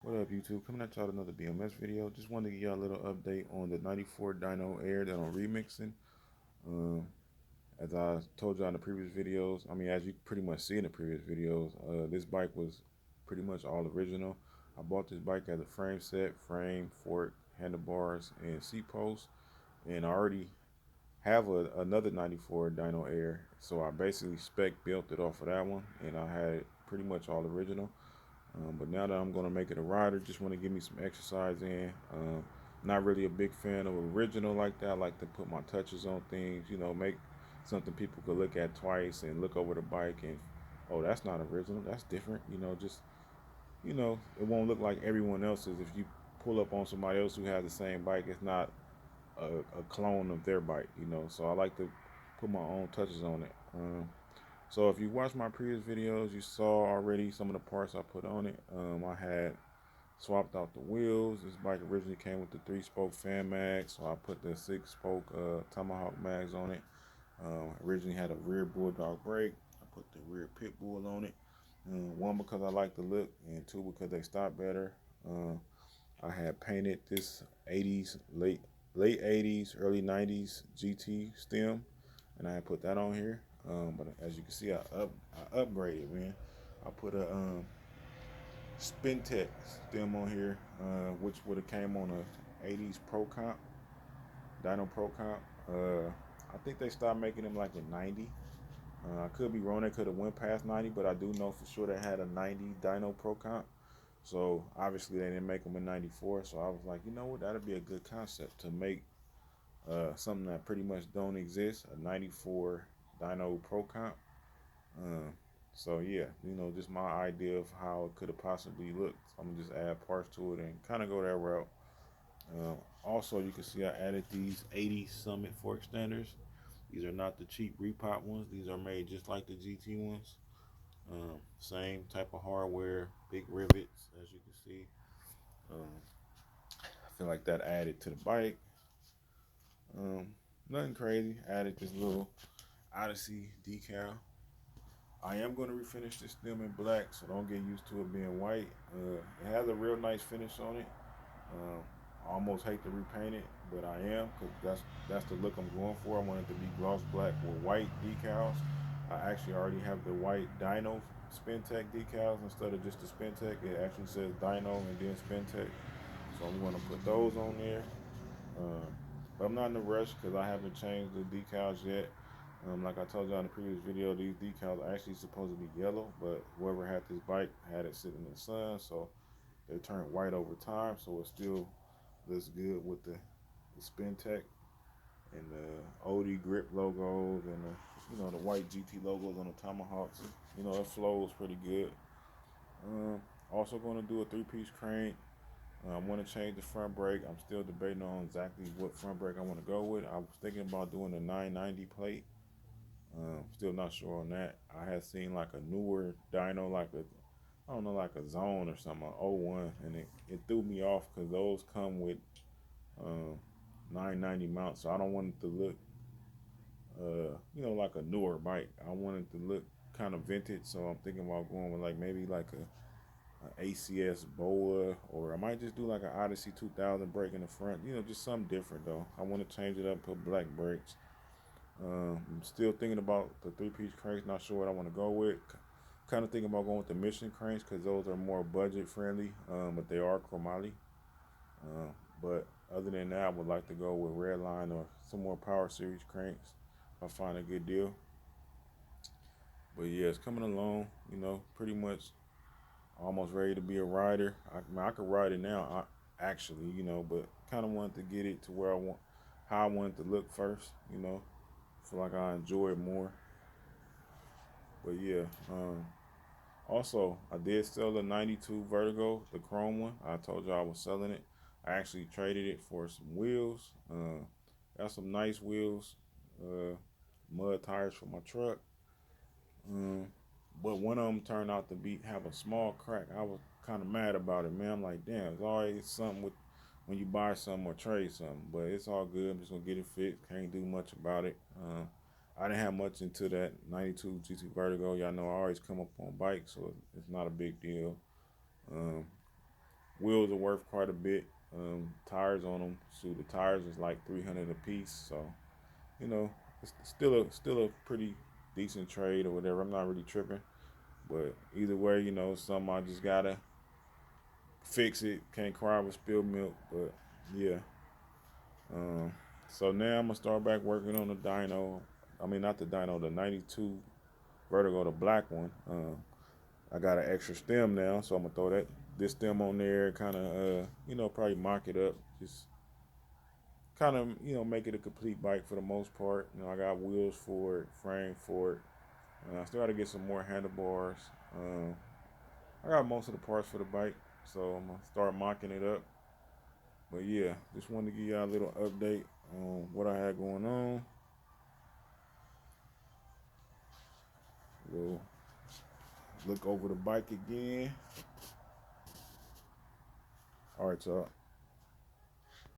What up, YouTube? Coming at y'all with another BMS video. Just wanted to give y'all a little update on the 94 dyno air that I'm remixing. Um, as I told y'all in the previous videos, as you pretty much see in the previous videos, this bike was pretty much all original. I bought this bike as a frame set, frame, fork, handlebars, and seat post. And I already have another 94 dyno air. So I basically spec built it off of that one. And I had it pretty much all original. But now that I'm going to make it a rider, just want to give me some exercise in. Not really a big fan of original like that. I like to put my touches on things, make something people could look at twice and look over the bike and, oh, that's not original. That's different. It won't look like everyone else's. If you pull up on somebody else who has the same bike, it's not a clone of their bike. So I like to put my own touches on it. So if you watched my previous videos, you saw already some of the parts I put on it. I had swapped out the wheels. This bike originally came with the 3-spoke fan mag, so I put the 6-spoke Tomahawk mags on it. Originally had a rear Bulldog brake. I put the rear Pit Bull on it. One, because I like the look, and two, because they stop better. I had painted this 80s, late 80s, early 90s GT stem, and I had put that on here. But as you can see, I upgraded, man. I put a Spintech stem on here, which would have came on a 80s Pro Comp, Dyno Pro Comp. I think they stopped making them like in 90. I could be wrong. They could have went past 90, but I do know for sure they had a 90 Dyno Pro Comp. So obviously they didn't make them in 94. So I was like, you know what, that'd be a good concept to make something that pretty much don't exist, a 94 Dyno Pro Comp. Uh, so yeah, just my idea of how it could have possibly looked. So I'm gonna just add parts to it and kind of go that route. Also, you can see I added these 80 Summit fork standers. These are not the cheap repop ones. These are made just like the GT ones. Same type of hardware, big rivets, as you can see. Um, I feel like that added to the bike. Um, Nothing crazy. Added this little Odyssey decal. I am going to refinish this stem in black, so don't get used to it being white. It has a real nice finish on it. I almost hate to repaint it, but I am, because that's the look I'm going for. I want it to be gloss black with white decals. I actually already have the white dyno Spintech decals instead of just the Spintech. It actually says dyno and then Spintech. So I'm going to put those on there. Uh, but I'm not in a rush because I haven't changed the decals yet. Like I told you in the previous video, these decals are actually supposed to be yellow, but whoever had this bike had it sitting in the sun, so they turned white over time, so it still looks good with the Spintech and the OD grip logos and the white GT logos on the Tomahawks. It flows pretty good. Also going to do a 3-piece crank. I want to change the front brake. I'm still debating on exactly what front brake I want to go with. I was thinking about doing a 990 plate. Still not sure on that. I had seen like a newer dyno, I don't know, like a Zone or something, an '01, and it threw me off because those come with um, 990 mounts. So I don't want it to look, like a newer bike. I want it to look kind of vintage. So I'm thinking about going with maybe like a ACS Boa, or I might just do like an Odyssey 2000 brake in the front. Just something different though. I want to change it up, put black brakes. I'm still thinking about the 3-piece cranks. Not sure what I want to go with. Kind of thinking about going with the Mission cranks because those are more budget friendly, but they are chromoly. But other than that, I would like to go with Redline or some more Power Series cranks if I find a good deal. But yeah, it's coming along. Pretty much almost ready to be a rider. I could ride it now, actually. But kind of wanted to get it to where how I want it to look first. Feel like I enjoy it more. But yeah, also I did sell the '92 Vertigo, the chrome one. I told you I was selling it. I actually traded it for some wheels. Got some nice wheels, uh, mud tires for my truck. Um, but one of them turned out to have a small crack. I was kind of mad about it, man. I'm like, damn, it's always something with when you buy something or trade something. But it's all good. I'm just gonna get it fixed. Can't do much about it. I didn't have much into that '92 GT Vertigo. Y'all know I always come up on bikes, so it's not a big deal. Um, Wheels are worth quite a bit. Tires on them, so the tires is like 300 a piece. So you know, it's still a pretty decent trade or whatever. I'm not really tripping, but either way, some I just gotta fix it. Can't cry with spilled milk, but yeah. Um, so now I'm gonna start back working on the dyno. I mean, not the dyno, the '92 Vertigo, the black one. I got an extra stem now, so I'm gonna throw this stem on there, kind of probably mock it up, just kind of make it a complete bike for the most part. I got wheels for it, frame for it. I still got to get some more handlebars. I got most of the parts for the bike, so I'm gonna start mocking it up. But yeah, just wanted to give y'all a little update on what I had going on. We'll look over the bike again. All right, y'all.